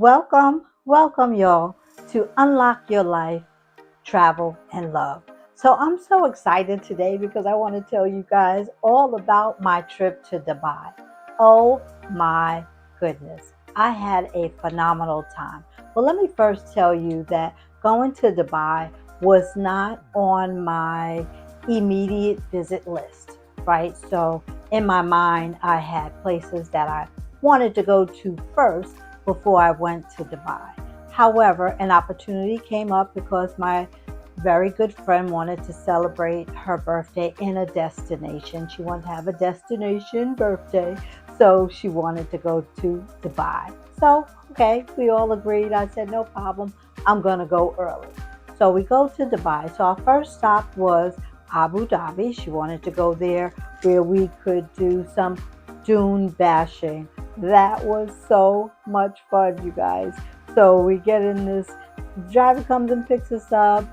Welcome, y'all, to Unlock Your Life, Travel, and Love. So, I'm so excited today because I want to tell you guys all about my trip to Dubai. Oh my goodness, I had a phenomenal time. Well, let me first tell you that going to Dubai was not on my immediate visit list, right? So, in my mind, I had places that I wanted to go to first before I went to Dubai. However, an opportunity came up because my very good friend wanted to celebrate her birthday in a destination. She wanted to have a destination birthday, so she wanted to go to Dubai. So, okay, we all agreed. I said, no problem, I'm going to go early. So, we go to Dubai. So, our first stop was Abu Dhabi. She wanted to go there where we could do some dune bashing. That was so much fun, you guys. So we get in this, driver comes and picks us up.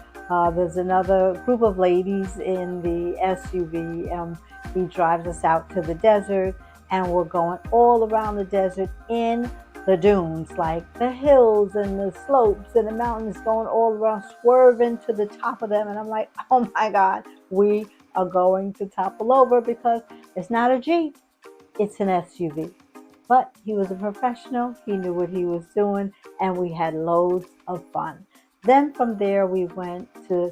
There's another group of ladies in the SUV. He drives us out to the desert, and we're going all around the desert in the dunes, like the hills and the slopes and the mountains, going all around, swerving to the top of them. And I'm like, oh my God, we are going to topple over because it's not a Jeep, it's an SUV. But he was a professional, he knew what he was doing, and we had loads of fun. Then from there, we went to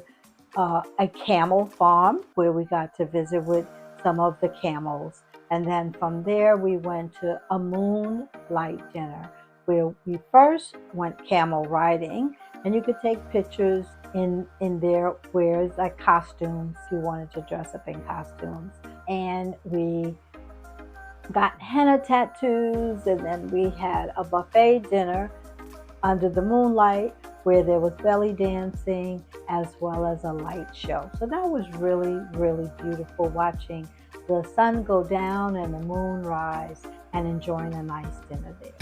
a camel farm where we got to visit with some of the camels. And then from there, we went to a moonlight dinner where we first went camel riding, and you could take pictures in there where it's like costumes. You wanted to dress up in costumes, and we got henna tattoos, and then we had a buffet dinner under the moonlight where there was belly dancing as well as a light show. So that was really, really beautiful, watching the sun go down and the moon rise and enjoying a nice dinner there.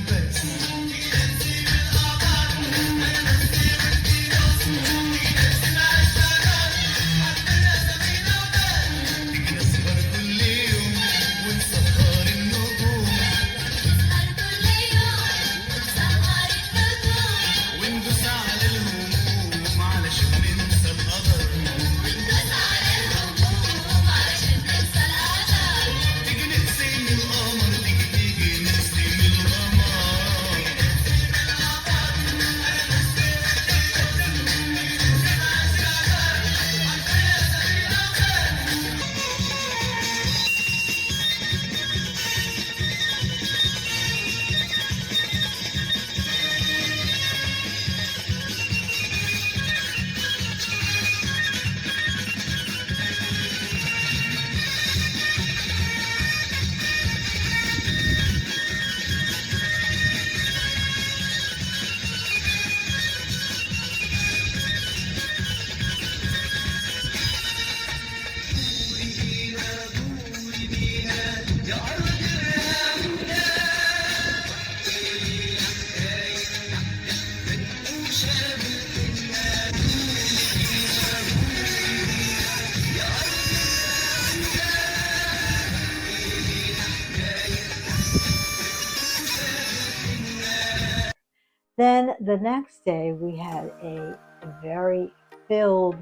Then the next day, we had a very filled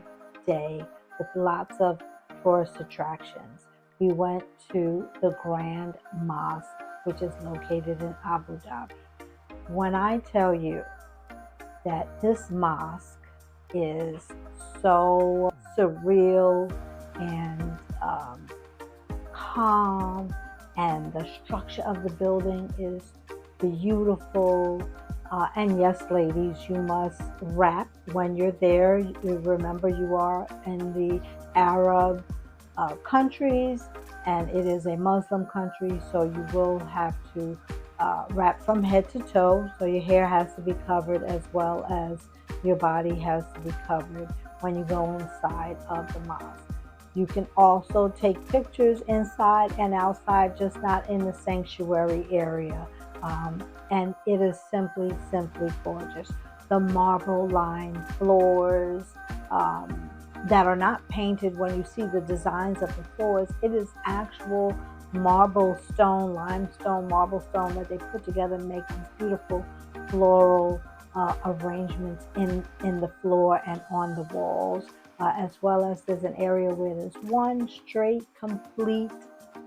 day with lots of tourist attractions. We went to the Grand Mosque, which is located in Abu Dhabi. When I tell you that this mosque is so surreal and calm, and the structure of the building is beautiful. And yes, ladies, you must wrap when you're there. You remember you are in the Arab countries, and it is a Muslim country, so you will have to wrap from head to toe. So your hair has to be covered as well as your body has to be covered when you go inside of the mosque. You can also take pictures inside and outside, just not in the sanctuary area. And it is simply, simply gorgeous. The marble lined floors that are not painted. When you see the designs of the floors, it is actual marble stone, limestone, marble stone that they put together and make these beautiful floral arrangements in the floor and on the walls, as well as there's an area where there's one straight, complete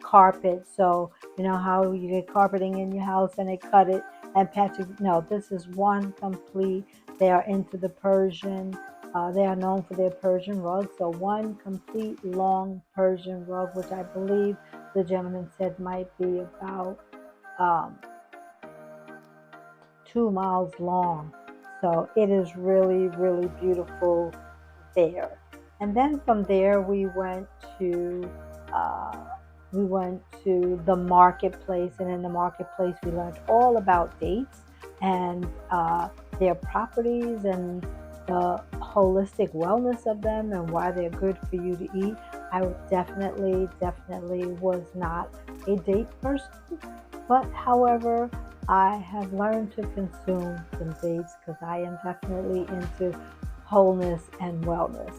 carpet. So, you know how you get carpeting in your house and they cut it and patch it? No, this is one complete. They are into the Persian. They are known for their Persian rug. So, one complete long Persian rug, which I believe the gentleman said might be about um, 2 miles long. So it is really, really beautiful there. And then from there to uh, we went to the marketplace, and in the marketplace we learned all about dates and their properties and the holistic wellness of them and why they're good for you to eat. I definitely was not a date person, but however, I have learned to consume some dates because I am definitely into wholeness and wellness.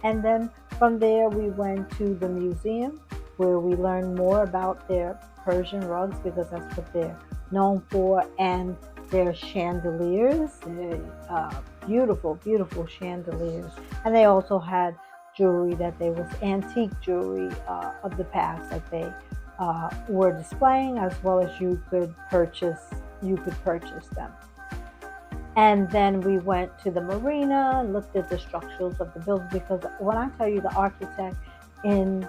And then from there, we went to the museum where we learned more about their Persian rugs because that's what they're known for, and their chandeliers, beautiful, beautiful chandeliers. And they also had jewelry that they was antique jewelry of the past that they were displaying, as well as you could purchase them. And then we went to the marina and looked at the structures of the building, because when I tell you the architect in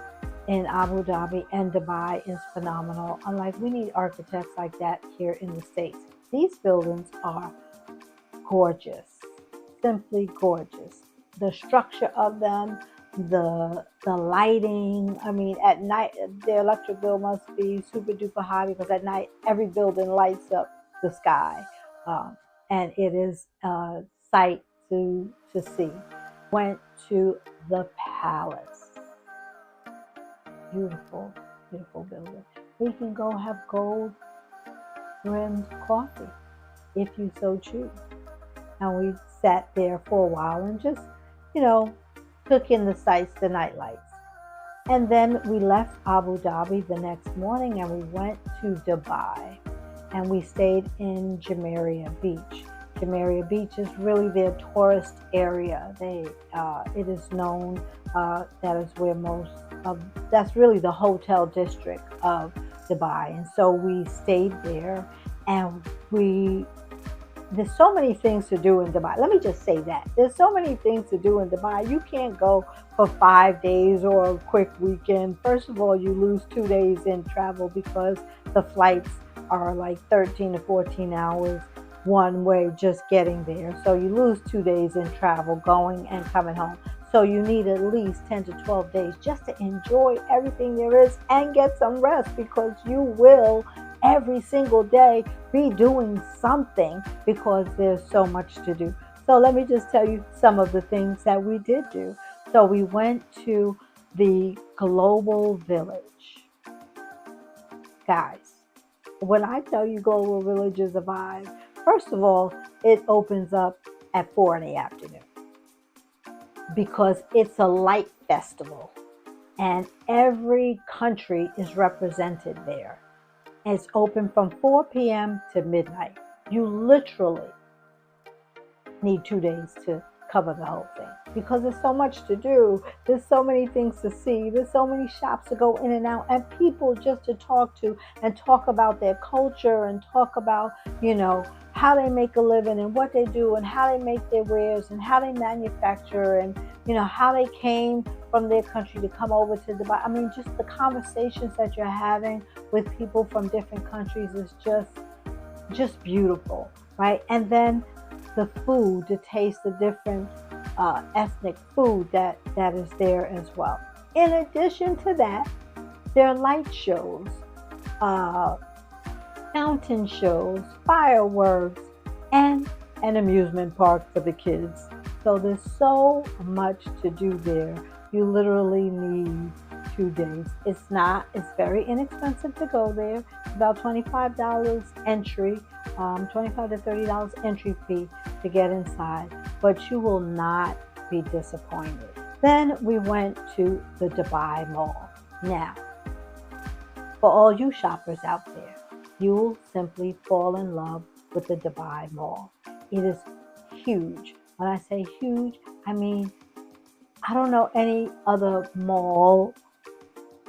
Abu Dhabi and Dubai is phenomenal. Unlike, we need architects like that here in the States. These buildings are gorgeous, simply gorgeous. The structure of them, the lighting. I mean, at night the electric bill must be super duper high because at night every building lights up the sky, um, and it is a sight to see. Went to the palace. Beautiful, beautiful building. We can go have gold rimmed coffee if you so choose. And we sat there for a while and just, you know, took in the sights, the night lights. And then we left Abu Dhabi the next morning and we went to Dubai and we stayed in Jumeirah Beach. Jumeirah Beach is really their tourist area. It is known that is where most of that's really the hotel district of Dubai. And so we stayed there, and we there's so many things to do in Dubai. Let me just say that. There's so many things to do in Dubai. You can't go for 5 days or a quick weekend. First of all, you lose 2 days in travel because the flights are like 13 to 14 hours one way just getting there. So you lose 2 days in travel going and coming home. So you need at least 10 to 12 days just to enjoy everything there is and get some rest, because you will every single day be doing something because there's so much to do. So let me just tell you some of the things that we did do. So we went to the Global Village. Guys, when I tell you Global Village is a vibe, first of all, it opens up at 4 in the afternoon because it's a light festival and every country is represented there. It's open from 4 p.m. to midnight. You literally need 2 days to cover the whole thing because there's so much to do. There's so many things to see. There's so many shops to go in and out, and people just to talk to and talk about their culture and talk about, how they make a living and what they do and how they make their wares and how they manufacture and, how they came from their country to come over to Dubai. I mean, just the conversations that you're having with people from different countries is just beautiful, right? And then the food, to taste the different ethnic food that is there as well. In addition to that, there are light shows, fountain shows, fireworks, and an amusement park for the kids. So there's so much to do there. You literally need 2 days. It's very inexpensive to go there. It's about $25 entry, $25 to $30 entry fee to get inside, but you will not be disappointed. Then we went to the Dubai Mall. Now, for all you shoppers out there, you will simply fall in love with the Dubai Mall. It is huge. When I say huge, I mean, I don't know any other mall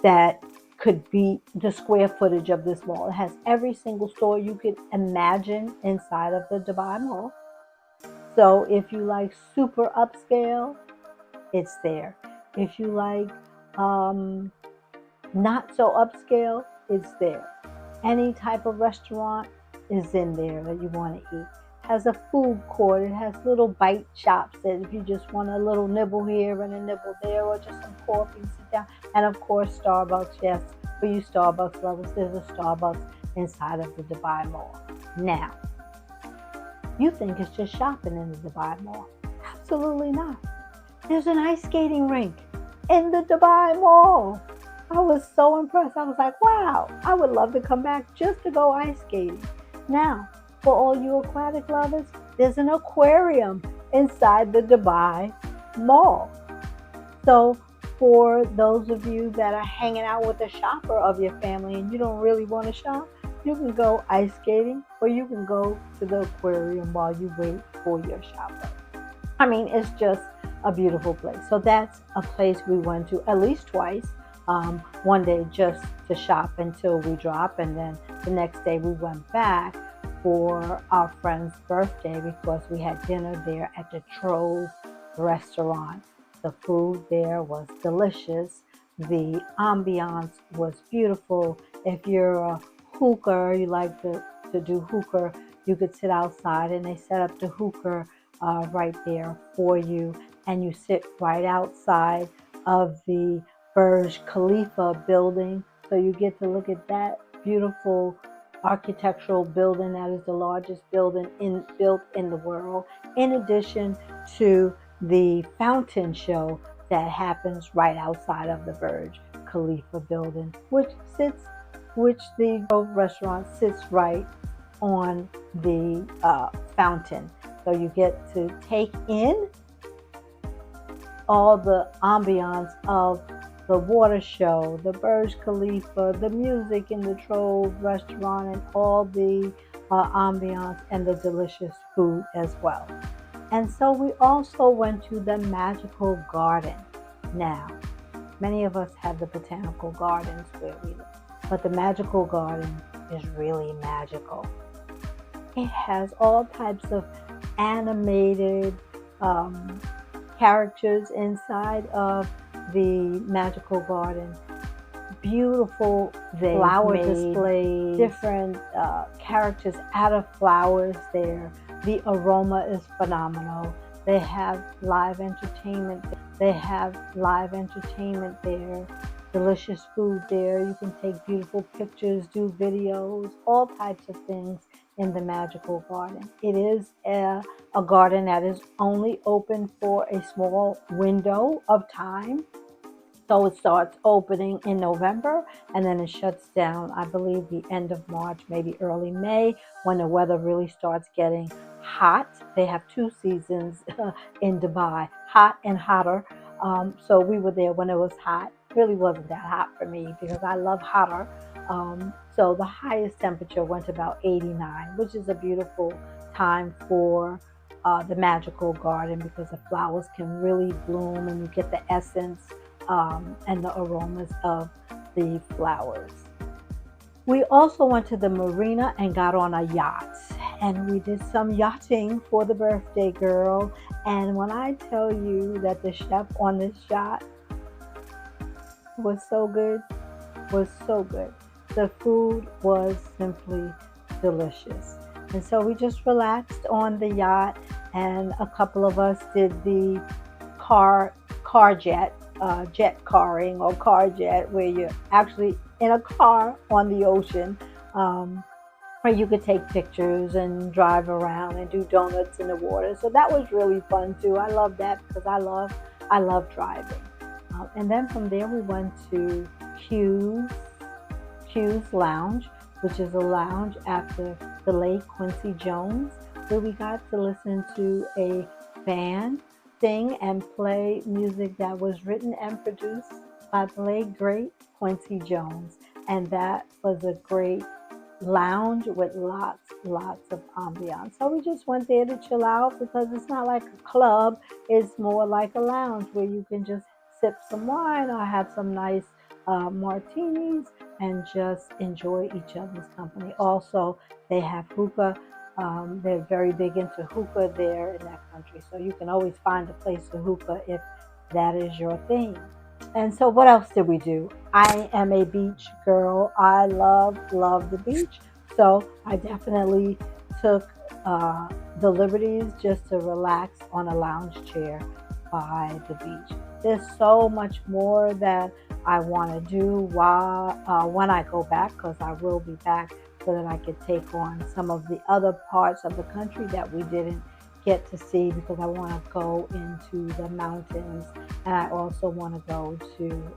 that could beat the square footage of this mall. It has every single store you could imagine inside of the Dubai Mall. So if you like super upscale, it's there. If you like um, not so upscale, it's there. Any type of restaurant is in there that you want to eat. Has a food court. It has little bite shops that if you just want a little nibble here and a nibble there, or just some coffee, sit down. And of course, Starbucks. Yes, for you Starbucks lovers, there's a Starbucks inside of the Dubai Mall. Now, you think it's just shopping in the Dubai Mall? Absolutely not. There's an ice skating rink in the Dubai Mall. I was so impressed. I was like, wow, I would love to come back just to go ice skating. Now, for all you aquatic lovers, there's an aquarium inside the Dubai Mall. So for those of you that are hanging out with a shopper of your family and you don't really want to shop, you can go ice skating or you can go to the aquarium while you wait for your shopper. I mean, it's just a beautiful place. So that's a place we went to at least twice. One day just to shop until we drop, and then the next day we went back for our friend's birthday because we had dinner there at the Trove restaurant. The food there was delicious. The ambiance was beautiful. If you're a hooker, you like to do hooker, you could sit outside and they set up the hooker right there for you, and you sit right outside of the Burj Khalifa building, so you get to look at that beautiful architectural building that is the largest building built in the world, in addition to the fountain show that happens right outside of the Burj Khalifa building, which the Grove restaurant sits right on the fountain. So you get to take in all the ambiance of the water show, the Burj Khalifa, the music in the Trove restaurant, and all the ambiance and the delicious food as well. And so we also went to the Magical Garden. Now, many of us have the botanical gardens where we live, but the Magical Garden is really magical. It has all types of animated characters inside of the Magical Garden. Beautiful flower displays, different characters out of flowers there. The aroma is phenomenal. They have live entertainment. There. Delicious food there. You can take beautiful pictures, do videos, all types of things in the Magical Garden. It is a garden that is only open for a small window of time. So it starts opening in November and then it shuts down, I believe, the end of March, maybe early May, when the weather really starts getting hot. They have two seasons in Dubai, hot and hotter. So we were there when it was hot. Really wasn't that hot for me because I love hotter. So the highest temperature went to about 89, which is a beautiful time for the Magical Garden because the flowers can really bloom and you get the essence and the aromas of the flowers. We also went to the marina and got on a yacht, and we did some yachting for the birthday girl. And when I tell you that the chef on this yacht was so good, the food was simply delicious. And so we just relaxed on the yacht, and a couple of us did the jet carring or car jet, where you're actually in a car on the ocean, where you could take pictures and drive around and do donuts in the water. So that was really fun too. I love that because I love driving. And then from there we went to Q's Lounge, which is a lounge after the late Quincy Jones, where we got to listen to a band sing and play music that was written and produced by the late great Quincy Jones. And that was a great lounge with lots of ambiance. So we just went there to chill out because it's not like a club, it's more like a lounge where you can just sip some wine or have some nice martinis and just enjoy each other's company. Also, they have hookah. They're very big into hookah there in that country. So you can always find a place for hookah if that is your thing. And so, what else did we do? I am a beach girl. I love the beach. So, I definitely took uh, the liberties just to relax on a lounge chair by the beach. There's so much more that I want to do while when I go back, because I will be back, so that I could take on some of the other parts of the country that we didn't get to see, because I want to go into the mountains, and I also want to go to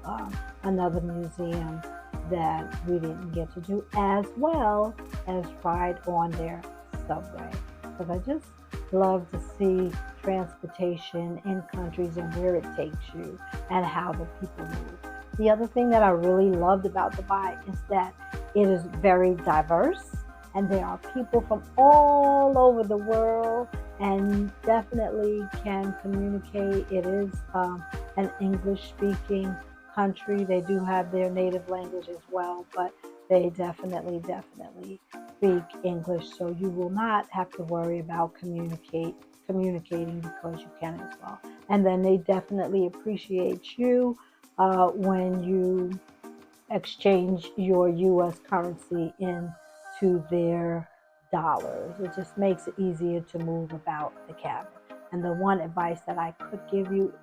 another museum that we didn't get to do, as well as ride on their subway. Because I just love to see transportation in countries and where it takes you and how the people move. The other thing that I really loved about Dubai is that it is very diverse, and there are people from all over the world and definitely can communicate. It is an English speaking country. They do have their native language as well, but they definitely speak English. So you will not have to worry about communicating, because you can as well. And then they definitely appreciate you when you exchange your US currency into their dollars. It just makes it easier to move about the cabin. And the one advice that I could give you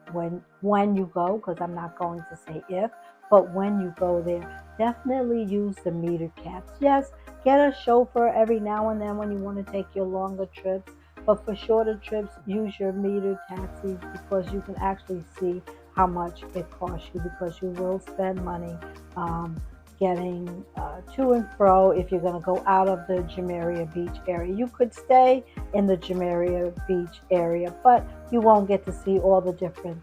when you go, because I'm not going to say if, but when you go there, definitely use the meter cabs. Yes, get a chauffeur every now and then when you want to take your longer trips, but for shorter trips, use your meter taxis, because you can actually see how much it costs you, because you will spend money um, getting to and fro if you're going to go out of the Jumeirah Beach area. You could stay in the Jumeirah Beach area, but you won't get to see all the different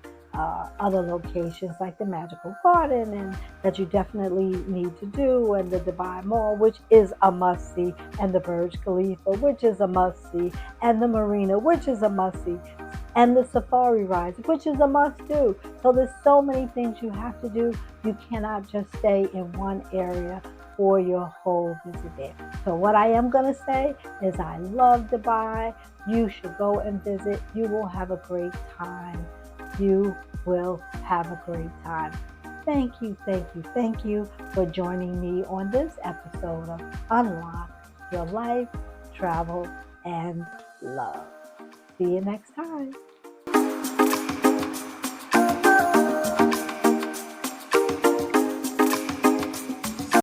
other locations like the Magical Garden, and that you definitely need to do, and the Dubai Mall, which is a must see, and the Burj Khalifa, which is a must see, and the Marina, which is a must see, and the safari rides, which is a must do. So there's so many things you have to do. You cannot just stay in one area for your whole visit there. So what I am going to say is I love Dubai. You should go and visit. You will have a great time. You will have a great time. Thank you for joining me on this episode of Unlock Your Life, Travel, and Love. See you next time.